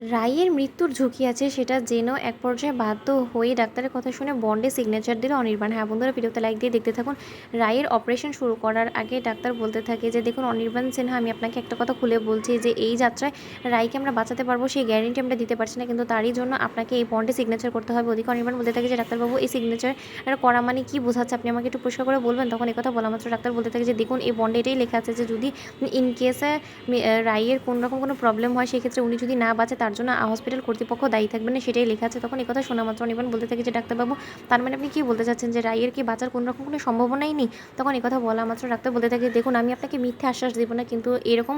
রায়ের মৃত্যুর ঝুঁকি আছে সেটা জেনেও এক পর্যায়ে বাধ্য হয়ে ডাক্তারের কথা শুনে বন্ডে সিগনেচার দিল অনির্বাণ। হ্যাঁ বন্ধুরা, ভিডিওতে লাইক দিয়ে দেখতে থাকুন। রায়ের অপারেশন শুরু করার আগে ডাক্তার বলতে থাকে যে দেখুন অনির্বাণ সিনহা, আমি আপনাকে একটা কথা খুলে বলছি যে এই যাত্রায় রায়কে আমরা বাঁচাতে পারবো সেই গ্যারেন্টি আমরা দিতে পারছি না, কিন্তু তারই জন্য আপনাকে এই বন্ডে সিগনেচার করতে হবে। ওদিকে অনির্বাণ বলতে থাকে যে ডাক্তারবাবু এই সিগনেচার করা মানে কী বোঝাচ্ছে, আপনি আমাকে একটু পরিষ্কার করে বলবেন। তখন এই কথা বলা মাত্র ডাক্তার বলতে থাকে যে দেখুন এই বন্ডে এটাই লেখা আছে যে যদি ইন কেসে রায়ের কোনোরকম কোনো প্রবলেম হয় সেক্ষেত্রে উনি যদি না বাঁচে তার জন্য হসপিটাল কর্তৃপক্ষ দায়ী থাকবে না, সেটাই লেখা আছে। তখন এই কথা শোনা মাত্র অনির্বাণ বলতে থাকে যে ডাক্তারবাবু তার মানে আপনি কী বলতে চাচ্ছেন যে রায়ের কি বাঁচার কোনো রকম কোনো সম্ভাবনাই নেই? তখন এই কথা বলা মাত্র ডাক্তার বলতে থাকে দেখুন আমি আপনাকে মিথ্যে আশ্বাস দেবো না, কিন্তু এরকম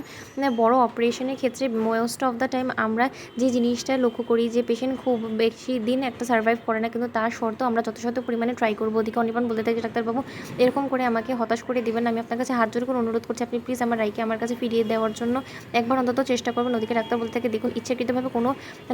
বড় অপারেশনের ক্ষেত্রে মোস্ট অফ দ্য টাইম আমরা যে জিনিসটা লক্ষ্য করি যে পেশেন্ট খুব বেশি দিন একটা সার্ভাইভ করে না, কিন্তু তার শর্তেও আমরা যথাযথ পরিমাণে ট্রাই করবো। ওদিকে অনির্বাণ বলতে থাকে ডাক্তারবাবু এরকম করে আমাকে হতাশ করে দিবেন, আমি আপনার কাছে হাত জোড় করে অনুরোধ করছি, আপনি প্লিজ আমার রায়কে আমার কাছে ফিরিয়ে দেওয়ার জন্য একবার অন্তত চেষ্টা করবেন। ওদিকে ডাক্তার বলতে থাকে দেখুন ইচ্ছাকৃতভাবে কোনো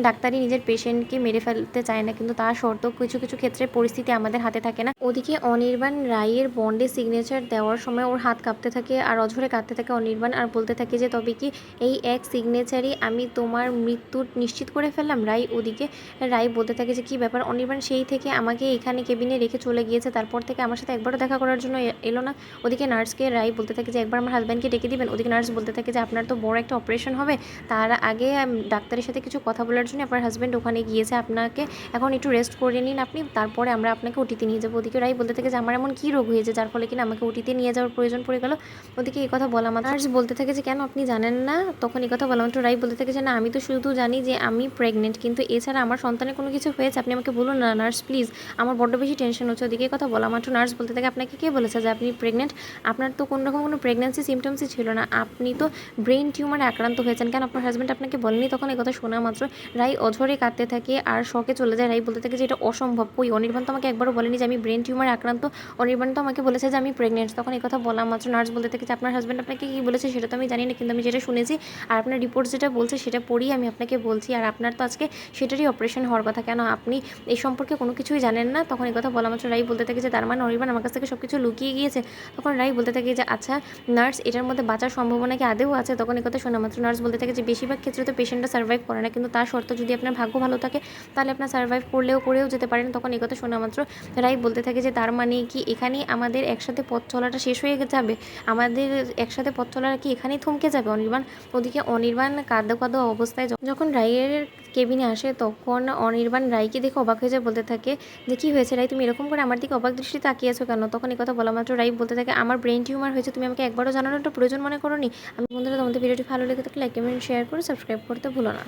ডাক্তারই নিজের পেশেন্টকে মেরে ফেলতে চায় না, কিন্তু তার সত্ত্বেও কিছু কিছু ক্ষেত্রে পরিস্থিতি আমাদের হাতে থাকে না। ওদিকে অনির্বাণ রায়ের বন্ডে সিগনেচার দেওয়ার সময় ওর হাত কাঁপতে থাকে আর অঝরে কাঁদতে থাকে অনির্বাণ, আর বলতে থাকে যে তবে কি এই এক সিগনেচারই আমি তোমার মৃত্যু নিশ্চিত করে ফেললাম রায়। ওদিকে রায় বলতে থাকে যে কী ব্যাপার, অনির্বাণ সেই থেকে আমাকে এখানে কেবিনে রেখে চলে গিয়েছে, তারপর থেকে আমার সাথে একবারও দেখা করার জন্য এলো না। ওদিকে নার্সকে রায় বলতে থাকে যে একবার আমার হাজব্যান্ডকে ডেকে দিবেন। ওদিকে নার্স বলতে থাকে যে আপনার তো বড় একটা অপারেশন হবে, তার আগে ডাক্তারের সাথে কিছু কথা বলার জন্য আপনার হাজব্যান্ড ওখানে গিয়েছে, আপনাকে এখন একটু রেস্ট করে নিন আপনি, তারপরে আমরা আপনাকে ওটিতে নিয়ে যাবো। ওদিকে রাই বলতে থাকে যে আমার এমন কী রোগ হয়েছে যার ফলে কিনা আমাকে ওটিতে নিয়ে যাওয়ার প্রয়োজন পড়ে গেল। ওদিকে এই কথা বলা মাত্র নার্স বলতে থাকে যে কেন আপনি জানেন না? তখন এই কথা বলা মাত্র রাই বলতে থাকে যে না আমি তো শুধু জানি যে আমি প্রেগনেন্ট, কিন্তু এছাড়া আমার সন্তানের কোনো কিছু হয়েছে আপনি আমাকে বলুন না নার্স প্লিজ, আমার বড্ড বেশি টেনশন হচ্ছে। ওদিকে এই কথা বলা মাত্র নার্স বলতে থাকে আপনাকে কে বলেছে যে আপনি প্রেগনেন্ট? আপনার তো কোনো রকম কোনো প্রেগনেন্সি সিমটমসই ছিল না, আপনি তো ব্রেন টিউমারে আক্রান্ত হয়েছেন, কেন আপনার হাজব্যান্ড আপনাকে বলেনি? তখন এই কথা শোনা মাত্র রাই অঝরে কাঁদতে থাকে আর শকে চলে যায়। রাই বলতে থাকে যে এটা অসম্ভব, কই অনির্বাণ তো আমাকে একবারও বলেনি যে আমি ব্রেন টিউমারে আক্রান্ত, অনির্বাণ তো আমাকে বলেছে যে আমি প্রেগনেন্ট। তখন এই কথা বলা মাত্র নার্স বলতে থাকে যে আপনার হাজব্যান্ড আপনাকে কী বলেছে সেটা তো আমি জানি না, কিন্তু আমি যেটা শুনেছি আর আপনার রিপোর্ট যেটা বলছে সেটা পড়েই আমি আপনাকে বলছি, আর আপনার তো আজকে সেটারই অপারেশন হওয়ার কথা, কেন আপনি এই সম্পর্কে কোনো কিছুই জানেন না? তখন এই কথা বলা মাত্র রাই বলতে থাকে যে তার মানে অনির্বাণ আমার কাছ থেকে সব কিছু লুকিয়ে গিয়েছে। তখন রাই বলতে থাকে যে আচ্ছা নার্স এটার মধ্যে বাঁচার সম্ভাবনা কি আদেও আছে? তখন এই কথা শোনা মাত্র নার্স বলতে থাকে যে বেশিরভাগ ক্ষেত্রে তো পেশেন্টরা সার্ভাইভ করে না, কিন্তু তার শর্ত যদি আপনার ভাগ্য ভালো থাকে তাহলে আপনার সার্ভাইভ করেও যেতে পারেন। তখন এই কথা শোনা মাত্র রাই বলতে থাকে যে তার মানে কি এখানেই আমাদের একসাথে পথ চলাটা শেষ হয়ে যাবে, আমাদের একসাথে পথ চলাটা কি এখানেই থমকে যাবে অনির্বাণ? ওদিকে অনির্বাণ কাঁদো কাঁদো অবস্থায় যখন রাইয়ের কেবিনে আসে তখন অনির্বাণ রাইকে দেখে অবাক হয়ে যায়, বলতে থাকে যে কী হয়েছে রাই, তুমি এরকম করে আমার দিকে অবাক দৃষ্টিতে তাকিয়েছো কেন? তখন এই কথা বলা মাত্র রাই বলতে থাকে আমার ব্রেন টিউমার হয়েছে, তুমি আমাকে একবারও জানানোটা প্রয়োজন মনে করোনি? আমি বন্ধুরা তোমাদের ভিডিওটি ভালো লেগে থাকলে লাইক কমেন্ট শেয়ার করে সাবস্ক্রাইব করতে ভুলো না।